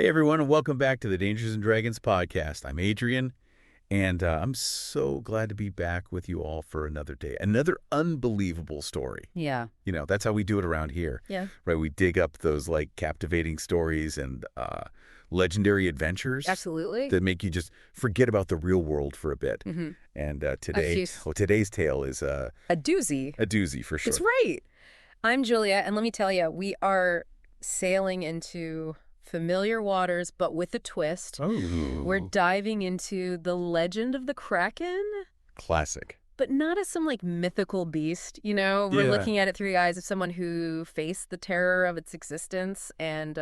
Hey everyone, and welcome back to the Dangers and Dragons podcast. I'm Adrian, and I'm so glad to be back with you all for another day. Another unbelievable story. Yeah. You know, that's how we do it around here. Yeah. Right? We dig up those like captivating stories and legendary adventures. Absolutely. That make you just forget about the real world for a bit. Mm-hmm. And today's tale is A doozy. a doozy for sure. That's right. I'm Julia, and let me tell you, we are sailing into familiar waters, but with a twist. Oh. We're diving into the legend of the Kraken, Classic. but not as some like mythical beast, you know? We're looking at it through the eyes of someone who faced the terror of its existence and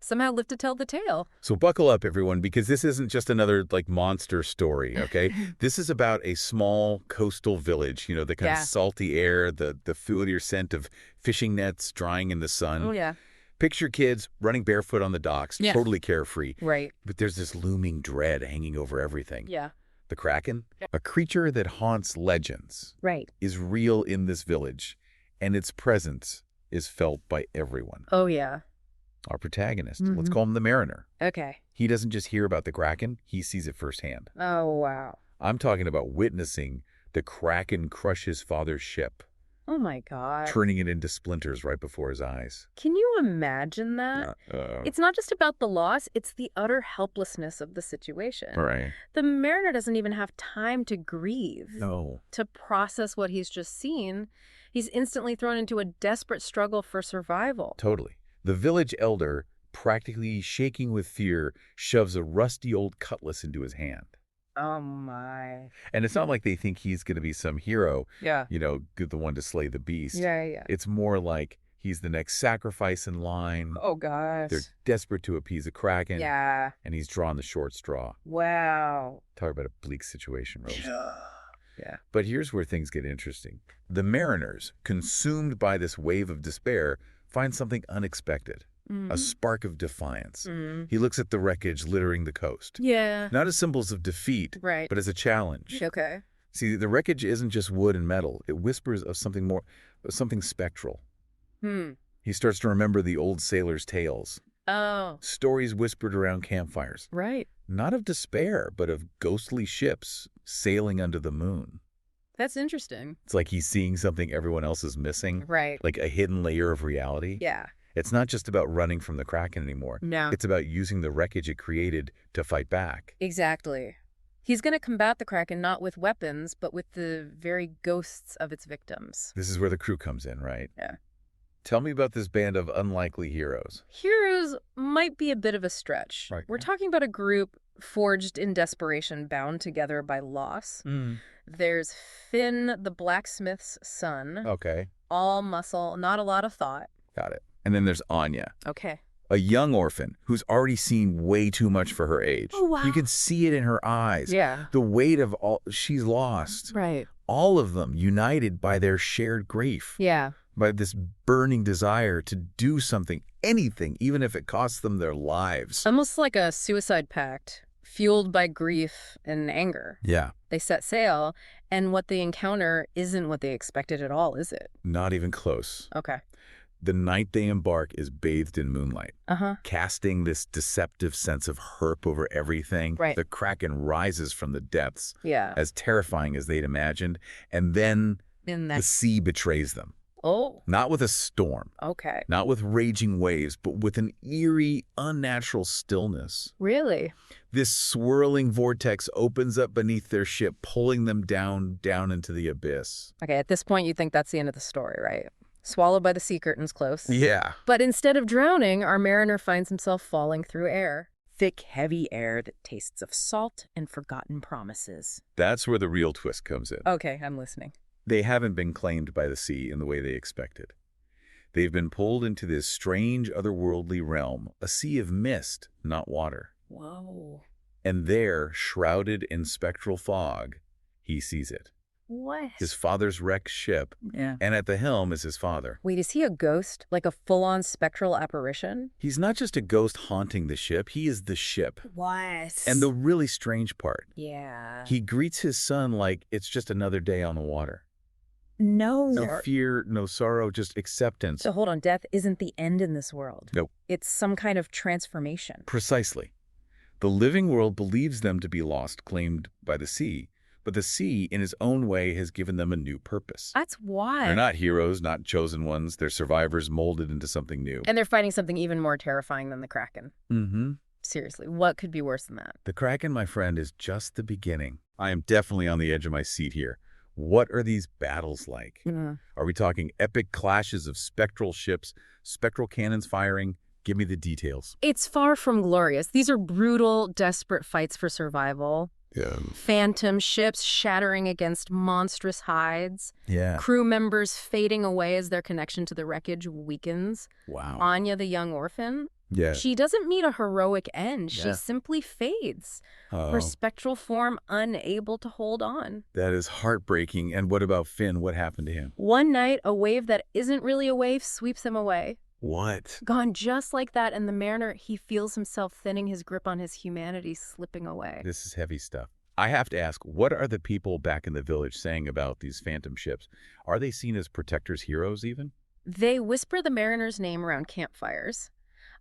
somehow lived to tell the tale. So buckle up, everyone, because this isn't just another like monster story, okay? This is about a small coastal village, you know, the kind of salty air, the familiar scent of fishing nets drying in the sun. Oh, yeah. Picture kids running barefoot on the docks, Yeah. totally carefree. Right. But there's this looming dread hanging over everything. Yeah. The Kraken, a creature that haunts legends, Right. is real in this village, and its presence is felt by everyone. Oh, yeah. Our protagonist, let's call him the Mariner. Okay. He doesn't just hear about the Kraken, he sees it firsthand. Oh, wow. I'm talking about witnessing the Kraken crush his father's ship, Oh, my God. turning it into splinters right before his eyes. Can you imagine that? It's not just about the loss, it's the utter helplessness of the situation. Right. The Mariner doesn't even have time to grieve, No. to process what he's just seen. He's instantly thrown into a desperate struggle for survival. Totally. The village elder, practically shaking with fear, shoves a rusty old cutlass into his hand. Oh, my. And it's not like they think he's going to be some hero, Yeah. you know, the one to slay the beast. Yeah. It's more like he's the next sacrifice in line. Oh, gosh. They're desperate to appease the Kraken. Yeah. And he's drawn the short straw. Wow. Talk about a bleak situation, Rose. Yeah. But here's where things get interesting. The mariners, consumed by this wave of despair, find something unexpected. A spark of defiance. He looks at the wreckage littering the coast. Yeah. Not as symbols of defeat, Right. but as a challenge. Okay. See, the wreckage isn't just wood and metal. It whispers of something more, something spectral. He starts to remember the old sailors' tales. Oh. Stories whispered around campfires. Right. Not of despair, but of ghostly ships sailing under the moon. That's interesting. It's like he's seeing something everyone else is missing. Right. Like a hidden layer of reality. Yeah. It's not just about running from the Kraken anymore. No. It's about using the wreckage it created to fight back. Exactly. He's going to combat the Kraken not with weapons, but with the very ghosts of its victims. This is where the crew comes in, right? Yeah. Tell me about this band of unlikely heroes. Heroes might be a bit of a stretch. Right. We're talking about a group forged in desperation, bound together by loss. There's Finn, the blacksmith's son. Okay, All muscle, not a lot of thought. got it. And then there's Anya, Okay. a young orphan who's already seen way too much for her age. Oh, wow. You can see it in her eyes. Yeah. The weight of all she's lost. Right. All of them united by their shared grief. Yeah. By this burning desire to do something, anything, even if it costs them their lives. Almost like a suicide pact, fueled by grief and anger. Yeah, They set sail, and what they encounter isn't what they expected at all, is it? not even close. Okay. The night they embark is bathed in moonlight, Uh-huh. casting this deceptive sense of herp over everything. Right. The Kraken rises from the depths, Yeah. as terrifying as they'd imagined, and then In the that. sea betrays them. Oh, Not with a storm, okay. not with raging waves, but with an eerie, unnatural stillness. Really? This swirling vortex opens up beneath their ship, pulling them down into the abyss. Okay, at this point, you think that's the end of the story, right? Swallowed by the sea curtains close. Yeah. But instead of drowning, our mariner finds himself falling through air. Thick, heavy air that tastes of salt and forgotten promises. That's where the real twist comes in. Okay, I'm listening. They haven't been claimed by the sea in the way they expected. They've been pulled into this strange otherworldly realm, a sea of mist, not water. Whoa. And there, shrouded in spectral fog, he sees it. What? His father's wrecked ship, Yeah. and at the helm is his father. Wait, is he a ghost? Like a full-on spectral apparition? He's not just a ghost haunting the ship, he is the ship. What? And the really strange part, Yeah. he greets his son like it's just another day on the water. No fear, no sorrow, just acceptance. So hold on, death isn't the end in this world. No, It's some kind of transformation. precisely. The living world believes them to be lost, claimed by the sea, but the sea, in its own way, has given them a new purpose. That's why. They're not heroes, not chosen ones. They're survivors molded into something new. And they're fighting something even more terrifying than the Kraken. Mm-hmm. Seriously, what could be worse than that? The Kraken, my friend, is just the beginning. I am definitely on the edge of my seat here. What are these battles like? Are we talking epic clashes of spectral ships, spectral cannons firing? Give me the details. It's far from glorious. These are brutal, desperate fights for survival. Yeah. Phantom ships shattering against monstrous hides. Yeah. Crew members fading away as their connection to the wreckage weakens. Wow. Anya, the young orphan, Yeah. she doesn't meet a heroic end. Yeah. She simply fades. Oh, Her spectral form unable to hold on. that is heartbreaking. And what about Finn? What happened to him? One night, a wave that isn't really a wave sweeps him away. What? Gone just like that, and the mariner, he feels himself thinning, his grip on his humanity slipping away. This is heavy stuff. I have to ask, what are the people back in the village saying about these phantom ships? Are they seen as protectors, heroes even? They whisper the mariner's name around campfires.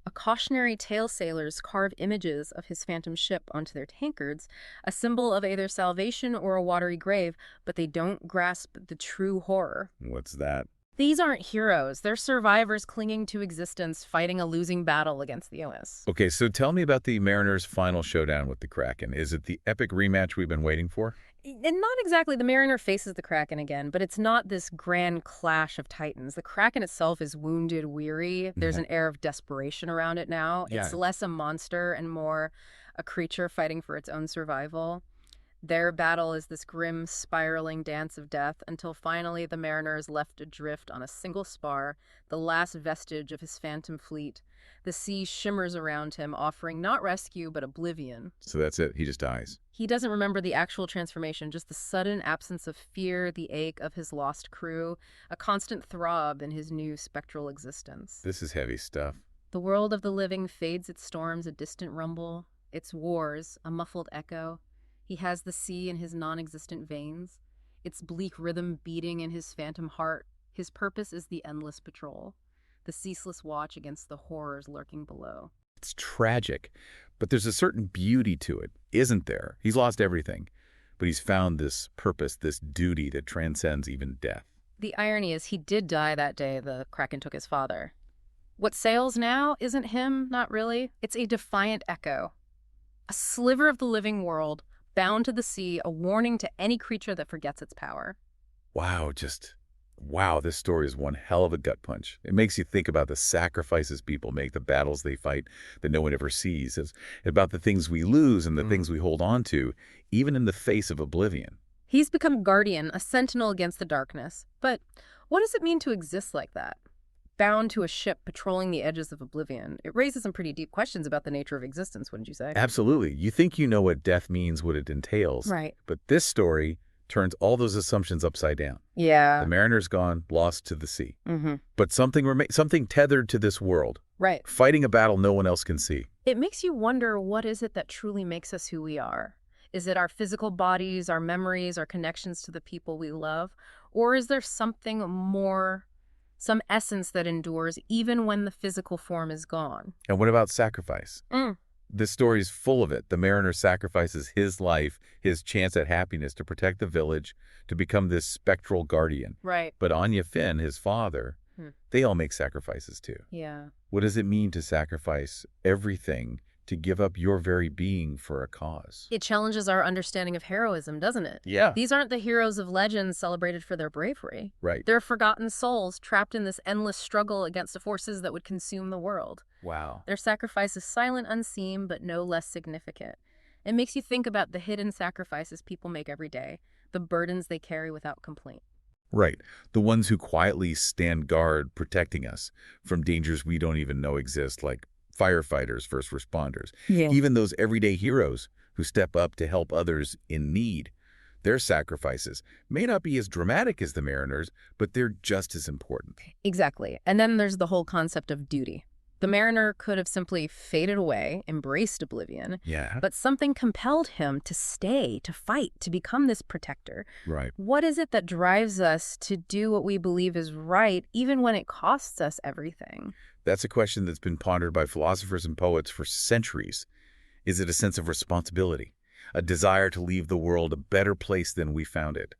A cautionary tale sailors carve images of his phantom ship onto their tankards, a symbol of either salvation or a watery grave, but they don't grasp the true horror. What's that? These aren't heroes. They're survivors clinging to existence, fighting a losing battle against the OS. Okay, so tell me about the Mariners' final showdown with the Kraken. Is it the epic rematch we've been waiting for? And not exactly. The Mariner faces the Kraken again, but it's not this grand clash of titans. The Kraken itself is wounded, weary. There's an air of desperation around it now. Yeah. It's less a monster and more a creature fighting for its own survival. Their battle is this grim, spiraling dance of death until finally the Mariner is left adrift on a single spar, the last vestige of his phantom fleet. The sea shimmers around him, offering not rescue, but oblivion. So that's it. He just dies. He doesn't remember the actual transformation, just the sudden absence of fear, the ache of his lost crew, a constant throb in his new spectral existence. This is heavy stuff. The world of the living fades its storms, a distant rumble, its wars, a muffled echo. He has the sea in his non-existent veins, its bleak rhythm beating in his phantom heart. His purpose is the endless patrol, the ceaseless watch against the horrors lurking below. It's tragic, but there's a certain beauty to it, isn't there? He's lost everything, but he's found this purpose, this duty that transcends even death. The irony is he did die that day the Kraken took his father. What sails now isn't him, not really. It's a defiant echo, a sliver of the living world, bound to the sea, a warning to any creature that forgets its power. Wow, wow, this story is one hell of a gut punch. It makes you think about the sacrifices people make, the battles they fight that no one ever sees. It's about the things we lose and the things we hold on to, even in the face of oblivion. He's become a guardian, a sentinel against the darkness. But what does it mean to exist like that? Bound to a ship patrolling the edges of oblivion. It raises some pretty deep questions about the nature of existence, wouldn't you say? Absolutely. You think you know what death means, what it entails. Right. But this story turns all those assumptions upside down. Yeah. The mariner's gone, lost to the sea. Mm-hmm. But something tethered to this world, Right. fighting a battle no one else can see. It makes you wonder, what is it that truly makes us who we are? Is it our physical bodies, our memories, our connections to the people we love? Or is there something more, some essence that endures even when the physical form is gone? And what about sacrifice? This story is full of it. The mariner sacrifices his life, his chance at happiness to protect the village, to become this spectral guardian. Right. But Anya Finn, his father, they all make sacrifices too. Yeah. What does it mean to sacrifice everything, to give up your very being for a cause? It challenges our understanding of heroism, doesn't it? Yeah. These aren't the heroes of legend celebrated for their bravery. Right. They're forgotten souls trapped in this endless struggle against the forces that would consume the world. Wow. Their sacrifice is silent, unseen, but no less significant. It makes you think about the hidden sacrifices people make every day, the burdens they carry without complaint. Right. The ones who quietly stand guard protecting us from dangers we don't even know exist, like firefighters, first responders. Yeah. Even those everyday heroes who step up to help others in need. Their sacrifices may not be as dramatic as the mariners, but they're just as important. Exactly. And then there's the whole concept of duty. The mariner could have simply faded away, embraced oblivion, Yeah. but something compelled him to stay, to fight, to become this protector. Right. What is it that drives us to do what we believe is right, even when it costs us everything? That's a question that's been pondered by philosophers and poets for centuries. Is it a sense of responsibility, a desire to leave the world a better place than we found it?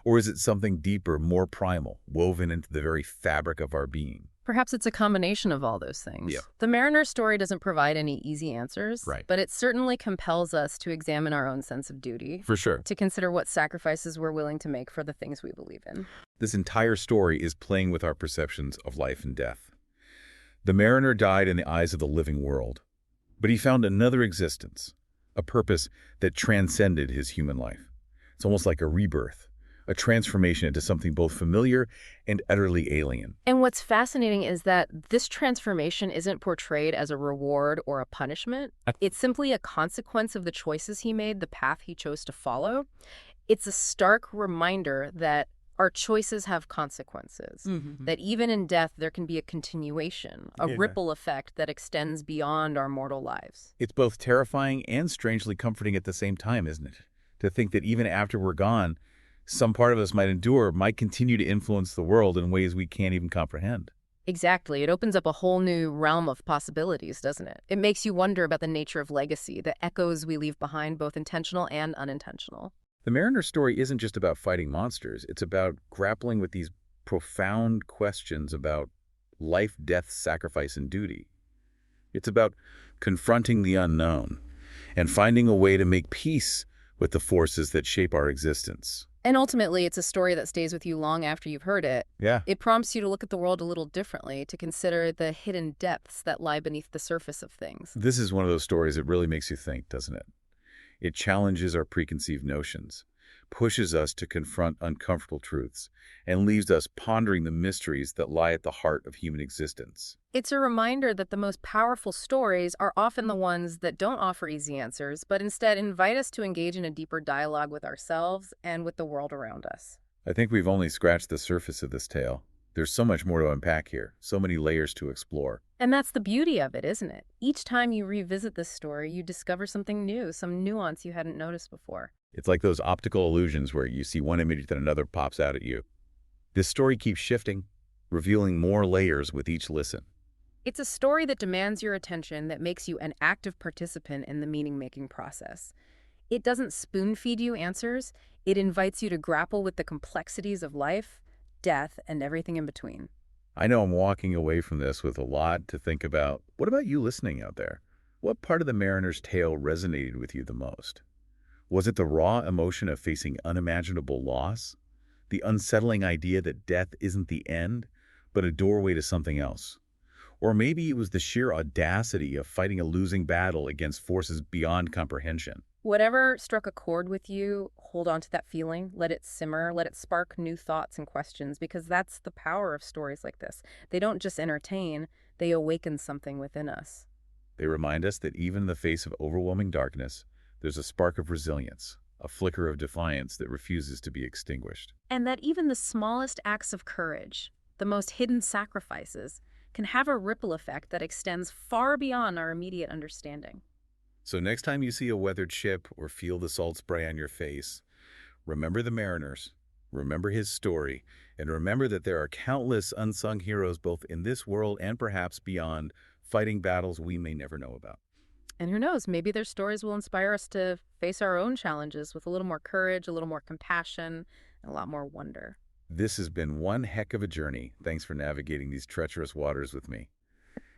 Or is it something deeper, more primal, woven into the very fabric of our being? Perhaps it's a combination of all those things. Yeah. The mariner's story doesn't provide any easy answers, Right. but it certainly compels us to examine our own sense of duty, For sure. to consider what sacrifices we're willing to make for the things we believe in. This entire story is playing with our perceptions of life and death. The mariner died in the eyes of the living world, but he found another existence, a purpose that transcended his human life. It's almost like a rebirth, a transformation into something both familiar and utterly alien. And what's fascinating is that this transformation isn't portrayed as a reward or a punishment. It's simply a consequence of the choices he made, the path he chose to follow. It's a stark reminder that our choices have consequences, that even in death there can be a continuation, a ripple effect that extends beyond our mortal lives. It's both terrifying and strangely comforting at the same time, isn't it? To think that even after we're gone, some part of us might continue to influence the world in ways we can't even comprehend. Exactly. It opens up a whole new realm of possibilities, doesn't it? It makes you wonder about the nature of legacy, the echoes we leave behind, both intentional and unintentional. The Mariner's story isn't just about fighting monsters. It's about grappling with these profound questions about life, death, sacrifice, and duty. It's about confronting the unknown and finding a way to make peace with the forces that shape our existence. And ultimately, it's a story that stays with you long after you've heard it. Yeah. It prompts you to look at the world a little differently, to consider the hidden depths that lie beneath the surface of things. This is one of those stories that really makes you think, doesn't it? It challenges our preconceived notions, pushes us to confront uncomfortable truths, and leaves us pondering the mysteries that lie at the heart of human existence. It's a reminder that the most powerful stories are often the ones that don't offer easy answers, but instead invite us to engage in a deeper dialogue with ourselves and with the world around us. I think we've only scratched the surface of this tale. There's so much more to unpack here, so many layers to explore. And that's the beauty of it, isn't it? Each time you revisit this story, you discover something new, some nuance you hadn't noticed before. It's like those optical illusions where you see one image then another pops out at you. This story keeps shifting, revealing more layers with each listen. It's a story that demands your attention, that makes you an active participant in the meaning-making process. It doesn't spoon-feed you answers. It invites you to grapple with the complexities of life, death, and everything in between. I know I'm walking away from this with a lot to think about. What about you listening out there? What part of the Mariner's tale resonated with you the most? Was it the raw emotion of facing unimaginable loss? The unsettling idea that death isn't the end, but a doorway to something else? Or maybe it was the sheer audacity of fighting a losing battle against forces beyond comprehension. Whatever struck a chord with you, hold on to that feeling, let it simmer, let it spark new thoughts and questions, because that's the power of stories like this. They don't just entertain, they awaken something within us. They remind us that even in the face of overwhelming darkness, there's a spark of resilience, a flicker of defiance that refuses to be extinguished. And that even the smallest acts of courage, the most hidden sacrifices, can have a ripple effect that extends far beyond our immediate understanding. So next time you see a weathered ship or feel the salt spray on your face, remember the Mariners, remember his story, and remember that there are countless unsung heroes both in this world and perhaps beyond, fighting battles we may never know about. And who knows, maybe their stories will inspire us to face our own challenges with a little more courage, a little more compassion, and a lot more wonder. This has been one heck of a journey. Thanks for navigating these treacherous waters with me.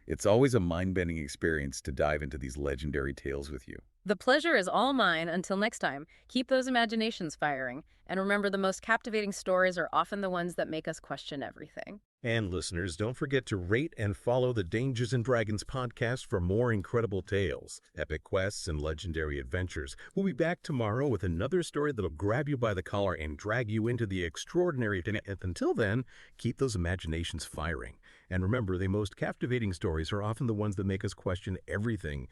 It's always a mind-bending experience to dive into these legendary tales with you. The pleasure is all mine. Until next time, keep those imaginations firing. And remember, the most captivating stories are often the ones that make us question everything. And listeners, don't forget to rate and follow the Dangers and Dragons podcast for more incredible tales, epic quests, and legendary adventures. We'll be back tomorrow with another story that'll grab you by the collar and drag you into the extraordinary. Until then, keep those imaginations firing. And remember, the most captivating stories are often the ones that make us question everything